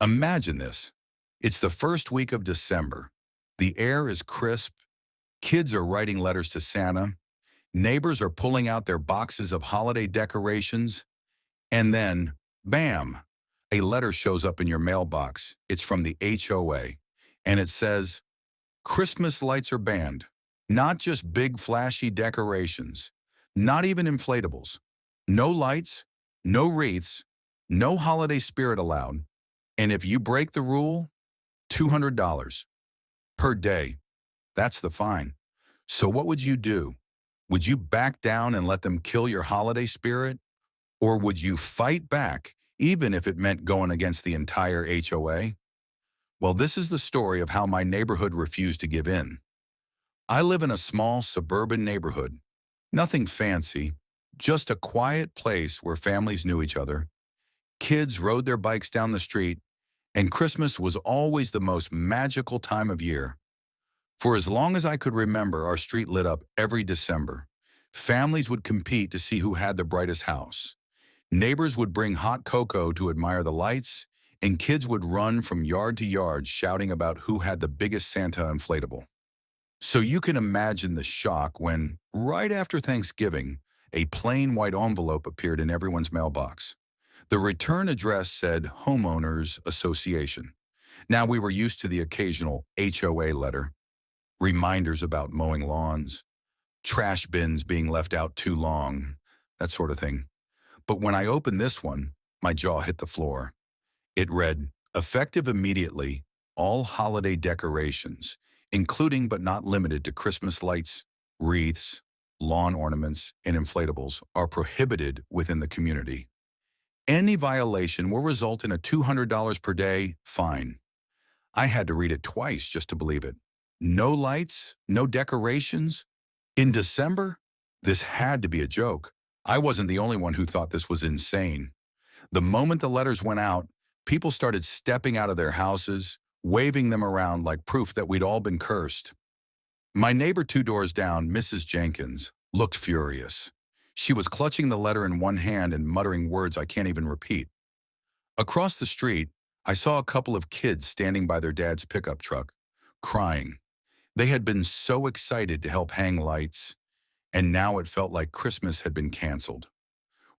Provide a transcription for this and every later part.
Imagine this. It's the first week of December. The air is crisp. Kids are writing letters to Santa. Neighbors are pulling out their boxes of holiday decorations. And then, bam, a letter shows up in your mailbox. It's from the HOA. And it says, Christmas lights are banned. Not just big flashy decorations. Not even inflatables. No lights, no wreaths, no holiday spirit allowed. And if you break the rule, $200 per day. That's the fine. So what would you do? Would you back down and let them kill your holiday spirit? Or would you fight back, even if it meant going against the entire HOA? Well, this is the story of how my neighborhood refused to give in. I live in a small suburban neighborhood. Nothing fancy, just a quiet place where families knew each other. Kids rode their bikes down the street, and Christmas was always the most magical time of year. For as long as I could remember, our street lit up every December. Families would compete to see who had the brightest house. Neighbors would bring hot cocoa to admire the lights, and kids would run from yard to yard shouting about who had the biggest Santa inflatable. So you can imagine the shock when, right after Thanksgiving, a plain white envelope appeared in everyone's mailbox. The return address said Homeowners Association. Now we were used to the occasional HOA letter, reminders about mowing lawns, trash bins being left out too long, that sort of thing. But when I opened this one, my jaw hit the floor. It read, effective immediately, all holiday decorations, including but not limited to Christmas lights, wreaths, lawn ornaments, and inflatables, are prohibited within the community. Any violation will result in a $200 per day fine. I had to read it twice just to believe it. No lights, no decorations. In December? This had to be a joke. I wasn't the only one who thought this was insane. The moment the letters went out, people started stepping out of their houses, waving them around like proof that we'd all been cursed. My neighbor 2 doors down, Mrs. Jenkins, looked furious. She was clutching the letter in one hand and muttering words I can't even repeat. Across the street, I saw a couple of kids standing by their dad's pickup truck, crying. They had been so excited to help hang lights, and now it felt like Christmas had been canceled.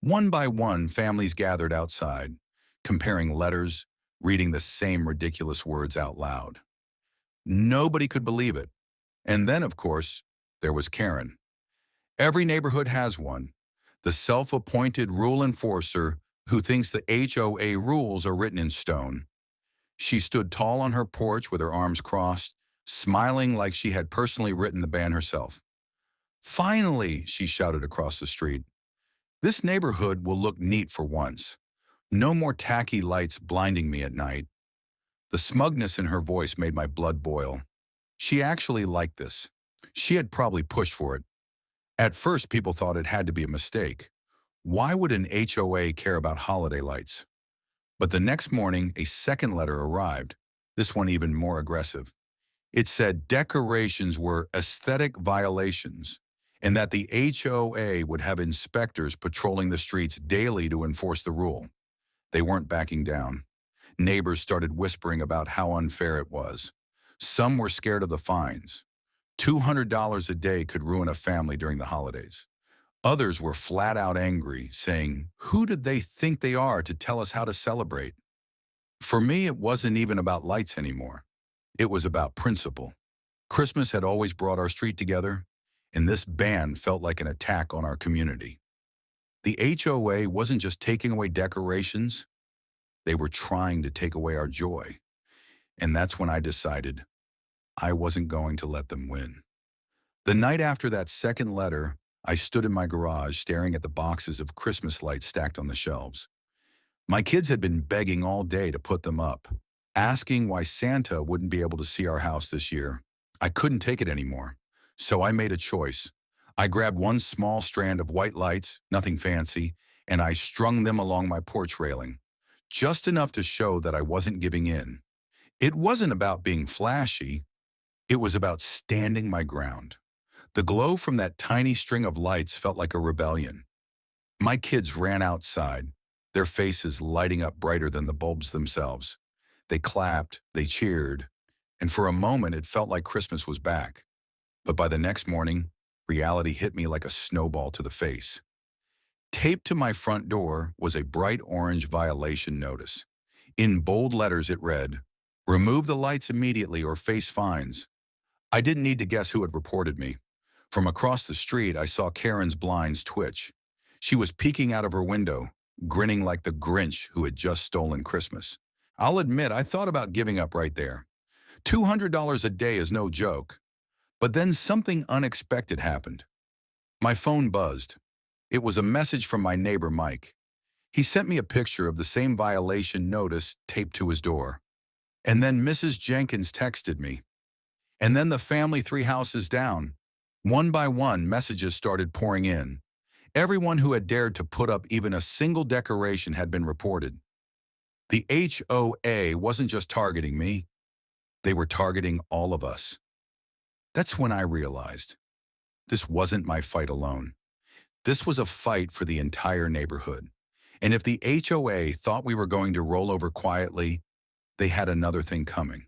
One by one, families gathered outside, comparing letters, reading the same ridiculous words out loud. Nobody could believe it. And then, of course, there was Karen. Every neighborhood has one, the self-appointed rule enforcer who thinks the HOA rules are written in stone. She stood tall on her porch with her arms crossed, smiling like she had personally written the ban herself. Finally, she shouted across the street, this neighborhood will look neat for once. No more tacky lights blinding me at night. The smugness in her voice made my blood boil. She actually liked this. She had probably pushed for it. At first, people thought it had to be a mistake. Why would an HOA care about holiday lights? But the next morning, a second letter arrived, this one even more aggressive. It said decorations were aesthetic violations and that the HOA would have inspectors patrolling the streets daily to enforce the rule. They weren't backing down. Neighbors started whispering about how unfair it was. Some were scared of the fines. $200 a day could ruin a family during the holidays. Others were flat out angry, saying, who did they think they are to tell us how to celebrate? For me, it wasn't even about lights anymore. It was about principle. Christmas had always brought our street together, and this ban felt like an attack on our community. The HOA wasn't just taking away decorations, they were trying to take away our joy. And that's when I decided I wasn't going to let them win. The night after that second letter, I stood in my garage staring at the boxes of Christmas lights stacked on the shelves. My kids had been begging all day to put them up, asking why Santa wouldn't be able to see our house this year. I couldn't take it anymore, so I made a choice. I grabbed one small strand of white lights, nothing fancy, and I strung them along my porch railing, just enough to show that I wasn't giving in. It wasn't about being flashy. It was about standing my ground. The glow from that tiny string of lights felt like a rebellion. My kids ran outside, their faces lighting up brighter than the bulbs themselves. They clapped, they cheered, and for a moment it felt like Christmas was back. But by the next morning, reality hit me like a snowball to the face. Taped to my front door was a bright orange violation notice. In bold letters it read, "Remove the lights immediately or face fines." I didn't need to guess who had reported me. From across the street, I saw Karen's blinds twitch. She was peeking out of her window, grinning like the Grinch who had just stolen Christmas. I'll admit, I thought about giving up right there. $200 a day is no joke. But then something unexpected happened. My phone buzzed. It was a message from my neighbor, Mike. He sent me a picture of the same violation notice taped to his door. And then Mrs. Jenkins texted me. And then the family 3 houses down. One by one, messages started pouring in. Everyone who had dared to put up even a single decoration had been reported. The HOA wasn't just targeting me. They were targeting all of us. That's when I realized this wasn't my fight alone. This was a fight for the entire neighborhood. And if the HOA thought we were going to roll over quietly, they had another thing coming.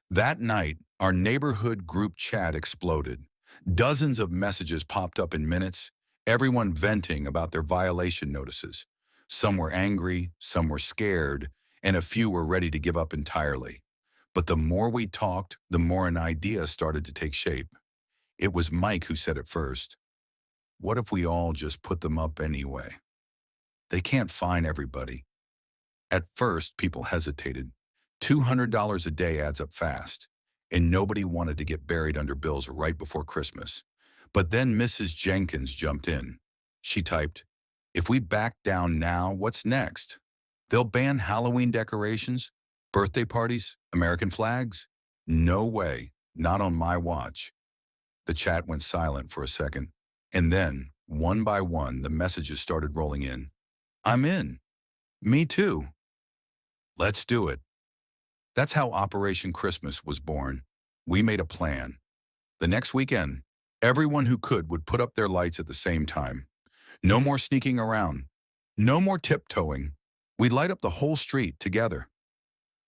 That night, our neighborhood group chat exploded. Dozens of messages popped up in minutes, everyone venting about their violation notices. Some were angry, some were scared, and a few were ready to give up entirely. But the more we talked, the more an idea started to take shape. It was Mike who said it first. What if we all just put them up anyway? They can't fine everybody. At first, people hesitated. $200 a day adds up fast, and nobody wanted to get buried under bills right before Christmas. But then Mrs. Jenkins jumped in. She typed, "If we back down now, what's next? They'll ban Halloween decorations, birthday parties, American flags? No way, not on my watch." The chat went silent for a second, and then, one by one, the messages started rolling in. "I'm in. Me too. Let's do it." That's how Operation Christmas was born. We made a plan. The next weekend, everyone who could would put up their lights at the same time. No more sneaking around. No more tiptoeing. We'd light up the whole street together.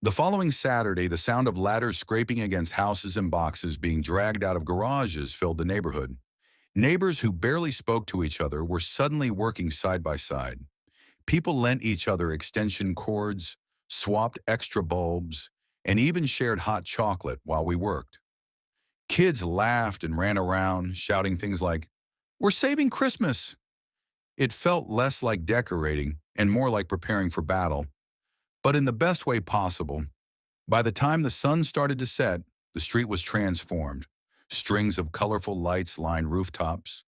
The following Saturday, the sound of ladders scraping against houses and boxes being dragged out of garages filled the neighborhood. Neighbors who barely spoke to each other were suddenly working side by side. People lent each other extension cords, swapped extra bulbs, and even shared hot chocolate while we worked. Kids laughed and ran around, shouting things like, "We're saving Christmas!" It felt less like decorating and more like preparing for battle, but in the best way possible. By the time the sun started to set, the street was transformed. Strings of colorful lights lined rooftops,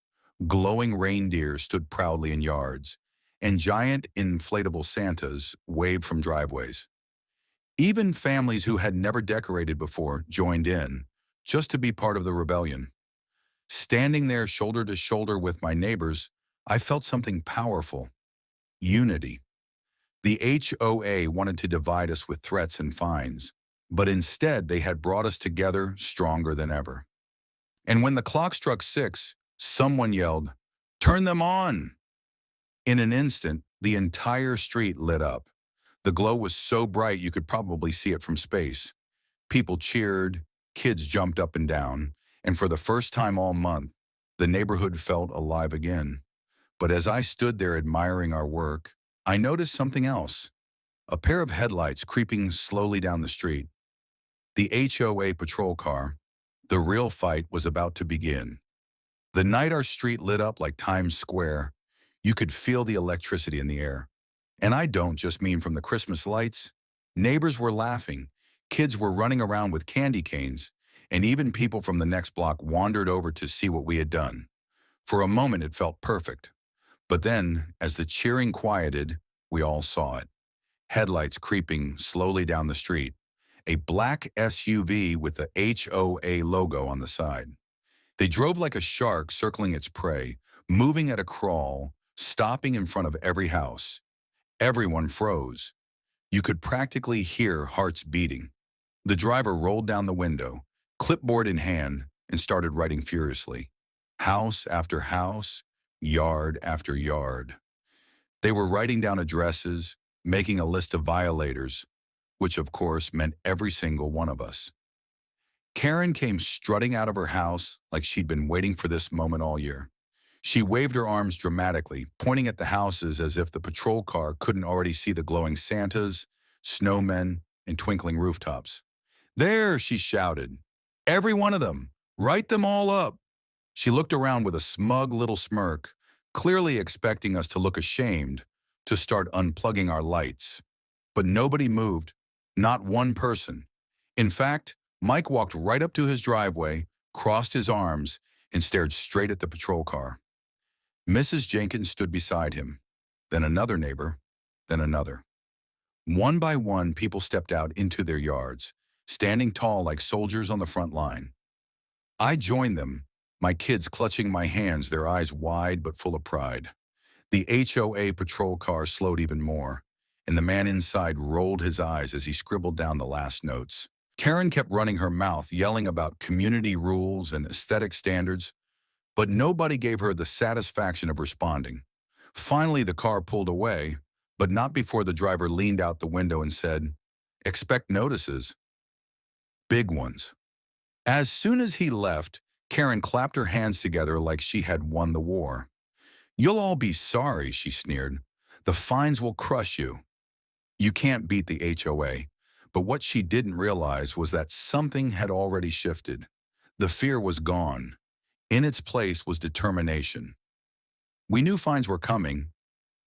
glowing reindeer stood proudly in yards, and giant inflatable Santas waved from driveways. Even families who had never decorated before joined in, just to be part of the rebellion. Standing there shoulder to shoulder with my neighbors, I felt something powerful: unity. The HOA wanted to divide us with threats and fines, but instead they had brought us together stronger than ever. And when the clock struck 6, someone yelled, "Turn them on!" In an instant, the entire street lit up. The glow was so bright you could probably see it from space. People cheered, kids jumped up and down, and for the first time all month, the neighborhood felt alive again. But as I stood there admiring our work, I noticed something else: a pair of headlights creeping slowly down the street. The HOA patrol car. The real fight was about to begin. The night our street lit up like Times Square, you could feel the electricity in the air. And I don't just mean from the Christmas lights. Neighbors were laughing, kids were running around with candy canes, and even people from the next block wandered over to see what we had done. For a moment it felt perfect. But then, as the cheering quieted, we all saw it. Headlights creeping slowly down the street. A black SUV with the HOA logo on the side. They drove like a shark circling its prey, moving at a crawl, stopping in front of every house. Everyone froze. You could practically hear hearts beating. The driver rolled down the window, clipboard in hand, and started writing furiously. House after house, yard after yard. They were writing down addresses, making a list of violators. which of course meant every single one of us. Karen came strutting out of her house like she'd been waiting for this moment all year. She waved her arms dramatically, pointing at the houses as if the patrol car couldn't already see the glowing Santas, snowmen, and twinkling rooftops. There, she shouted. Every one of them. Write them all up. She looked around with a smug little smirk, clearly expecting us to look ashamed, to start unplugging our lights. But nobody moved, not one person. In fact, Mike walked right up to his driveway, crossed his arms, and stared straight at the patrol car. Mrs. Jenkins stood beside him, then another neighbor, then another. One by one, people stepped out into their yards, standing tall like soldiers on the front line. I joined them, my kids clutching my hands, their eyes wide but full of pride. The HOA patrol car slowed even more, and the man inside rolled his eyes as he scribbled down the last notes. Karen kept running her mouth, yelling about community rules and aesthetic standards, but nobody gave her the satisfaction of responding. Finally, the car pulled away, but not before the driver leaned out the window and said, "Expect notices. Big ones." As soon as he left, Karen clapped her hands together like she had won the war. "You'll all be sorry," she sneered. "The fines will crush you." You can't beat the HOA, but what she didn't realize was that something had already shifted. The fear was gone. In its place was determination. We knew fines were coming,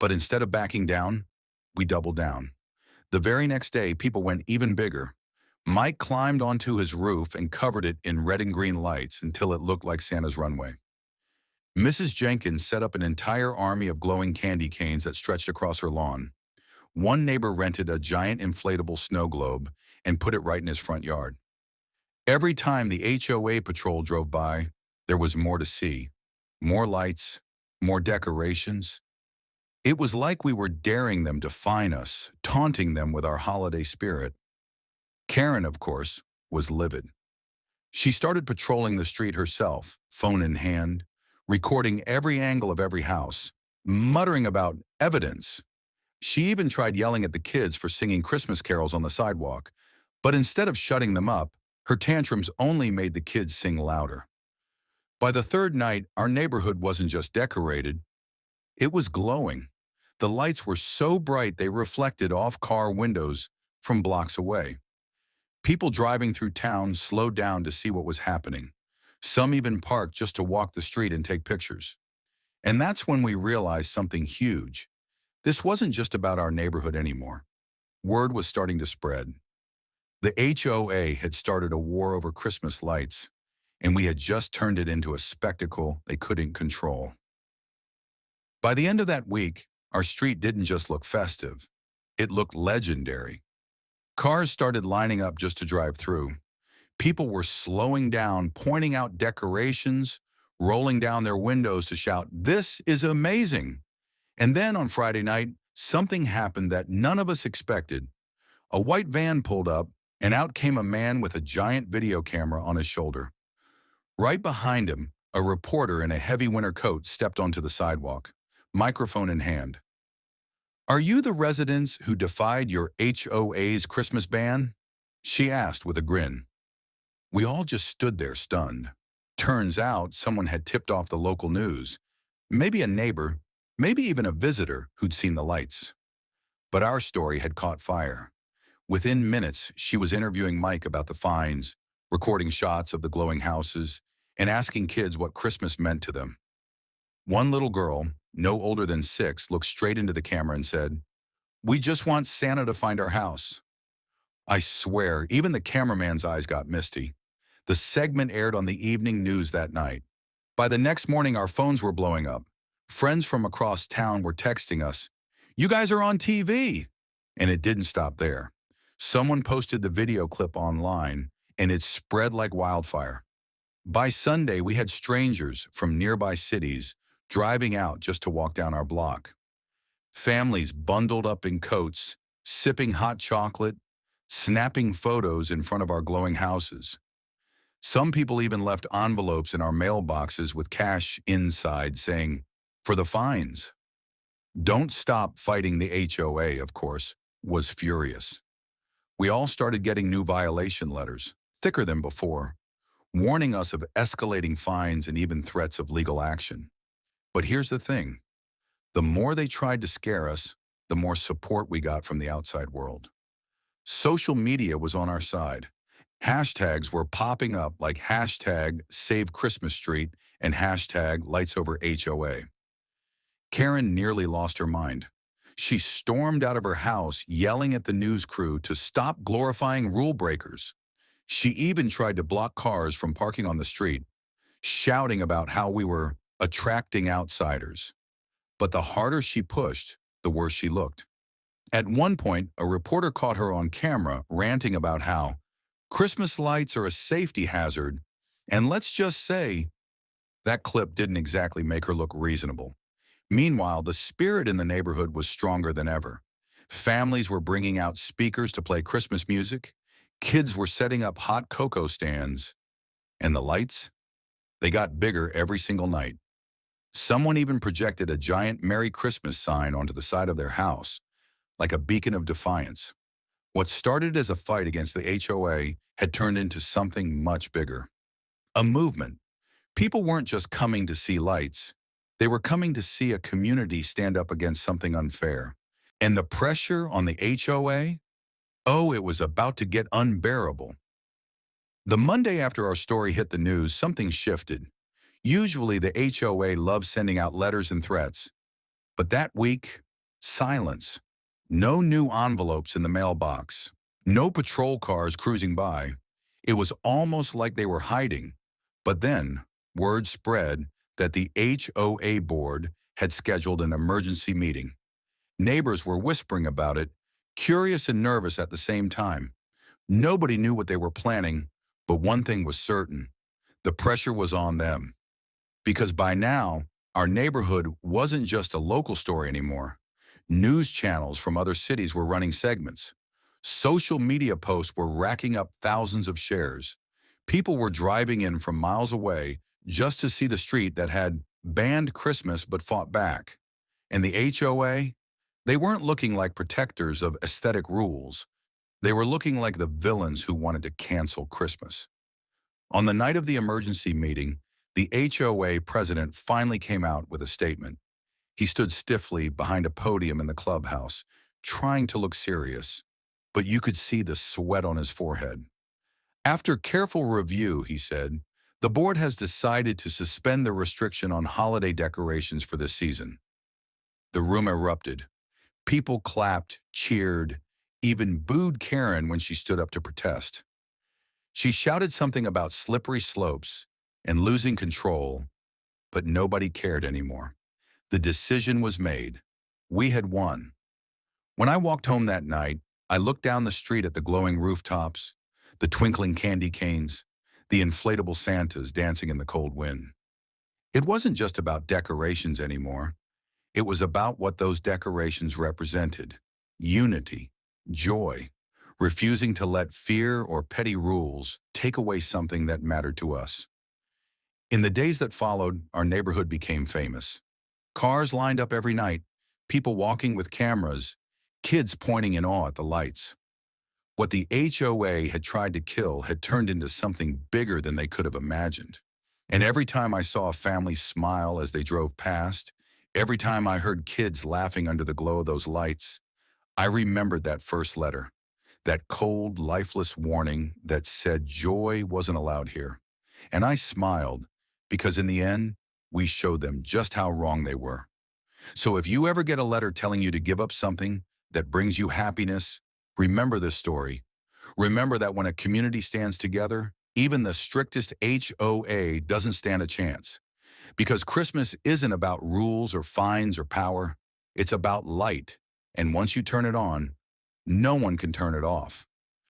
but instead of backing down, we doubled down. The very next day, people went even bigger. Mike climbed onto his roof and covered it in red and green lights until it looked like Santa's runway. Mrs. Jenkins set up an entire army of glowing candy canes that stretched across her lawn. One neighbor rented a giant inflatable snow globe and put it right in his front yard. Every time the HOA patrol drove by, there was more to see. More lights, more decorations. It was like we were daring them to fine us, taunting them with our holiday spirit. Karen, of course, was livid. She started patrolling the street herself, phone in hand, recording every angle of every house, muttering about evidence. She even tried yelling at the kids for singing Christmas carols on the sidewalk, but instead of shutting them up, her tantrums only made the kids sing louder. By the third night, our neighborhood wasn't just decorated, it was glowing. The lights were so bright they reflected off car windows from blocks away. People driving through town slowed down to see what was happening. Some even parked just to walk the street and take pictures. And that's when we realized something huge. This wasn't just about our neighborhood anymore. Word was starting to spread. The HOA had started a war over Christmas lights, and we had just turned it into a spectacle they couldn't control. By the end of that week, our street didn't just look festive, it looked legendary. Cars started lining up just to drive through. People were slowing down, pointing out decorations, rolling down their windows to shout, "This is amazing!" And then on Friday night, something happened that none of us expected. A white van pulled up, and out came a man with a giant video camera on his shoulder. Right behind him, a reporter in a heavy winter coat stepped onto the sidewalk, microphone in hand. "Are you the residents who defied your HOA's Christmas ban?" she asked with a grin. We all just stood there stunned. Turns out someone had tipped off the local news. Maybe a neighbor, maybe even a visitor who'd seen the lights. But our story had caught fire. Within minutes, she was interviewing Mike about the fines, recording shots of the glowing houses, and asking kids what Christmas meant to them. One little girl, no older than 6, looked straight into the camera and said, "We just want Santa to find our house." I swear, even the cameraman's eyes got misty. The segment aired on the evening news that night. By the next morning, our phones were blowing up. Friends from across town were texting us, "You guys are on TV!" And it didn't stop there. Someone posted the video clip online, and it spread like wildfire. By Sunday, we had strangers from nearby cities driving out just to walk down our block. Families bundled up in coats, sipping hot chocolate, snapping photos in front of our glowing houses. Some people even left envelopes in our mailboxes with cash inside saying, "For the fines." Don't Stop Fighting the HOA, of course, was furious. We all started getting new violation letters, thicker than before, warning us of escalating fines and even threats of legal action. But here's the thing. The more they tried to scare us, the more support we got from the outside world. Social media was on our side. Hashtags were popping up like hashtag Save Christmas Street and hashtag Lights Over HOA. Karen nearly lost her mind. She stormed out of her house yelling at the news crew to stop glorifying rule breakers. She even tried to block cars from parking on the street, shouting about how we were attracting outsiders. But the harder she pushed, the worse she looked. At one point, a reporter caught her on camera ranting about how Christmas lights are a safety hazard, and let's just say that clip didn't exactly make her look reasonable. Meanwhile, the spirit in the neighborhood was stronger than ever. Families were bringing out speakers to play Christmas music, kids were setting up hot cocoa stands, and the lights? They got bigger every single night. Someone even projected a giant Merry Christmas sign onto the side of their house, like a beacon of defiance. What started as a fight against the HOA had turned into something much bigger. A movement. People weren't just coming to see lights. They were coming to see a community stand up against something unfair. And the pressure on the HOA? Oh, it was about to get unbearable. The Monday after our story hit the news, something shifted. Usually the HOA loves sending out letters and threats. But that week, silence. No new envelopes in the mailbox. No patrol cars cruising by. It was almost like they were hiding. But then, word spread that the HOA board had scheduled an emergency meeting. Neighbors were whispering about it, curious and nervous at the same time. Nobody knew what they were planning, but one thing was certain. The pressure was on them. Because by now, our neighborhood wasn't just a local story anymore. News channels from other cities were running segments. Social media posts were racking up thousands of shares. People were driving in from miles away just to see the street that had banned Christmas but fought back. And the HOA? They weren't looking like protectors of aesthetic rules. They were looking like the villains who wanted to cancel Christmas. On the night of the emergency meeting, the HOA president finally came out with a statement. He stood stiffly behind a podium in the clubhouse, trying to look serious, but you could see the sweat on his forehead. After careful review, he said, the board has decided to suspend the restriction on holiday decorations for this season. The room erupted. People clapped, cheered, even booed Karen when she stood up to protest. She shouted something about slippery slopes and losing control, but nobody cared anymore. The decision was made. We had won. When I walked home that night, I looked down the street at the glowing rooftops, the twinkling candy canes, the inflatable Santas dancing in the cold wind. It wasn't just about decorations anymore. It was about what those decorations represented: unity, joy, refusing to let fear or petty rules take away something that mattered to us. In the days that followed, our neighborhood became famous. Cars lined up every night, people walking with cameras, kids pointing in awe at the lights. What the HOA had tried to kill had turned into something bigger than they could have imagined. And every time I saw a family smile as they drove past, every time I heard kids laughing under the glow of those lights, I remembered that first letter, that cold, lifeless warning that said joy wasn't allowed here. And I smiled, because in the end, we showed them just how wrong they were. So if you ever get a letter telling you to give up something that brings you happiness, remember this story. Remember that when a community stands together, even the strictest HOA doesn't stand a chance. Because Christmas isn't about rules or fines or power. It's about light. And once you turn it on, no one can turn it off.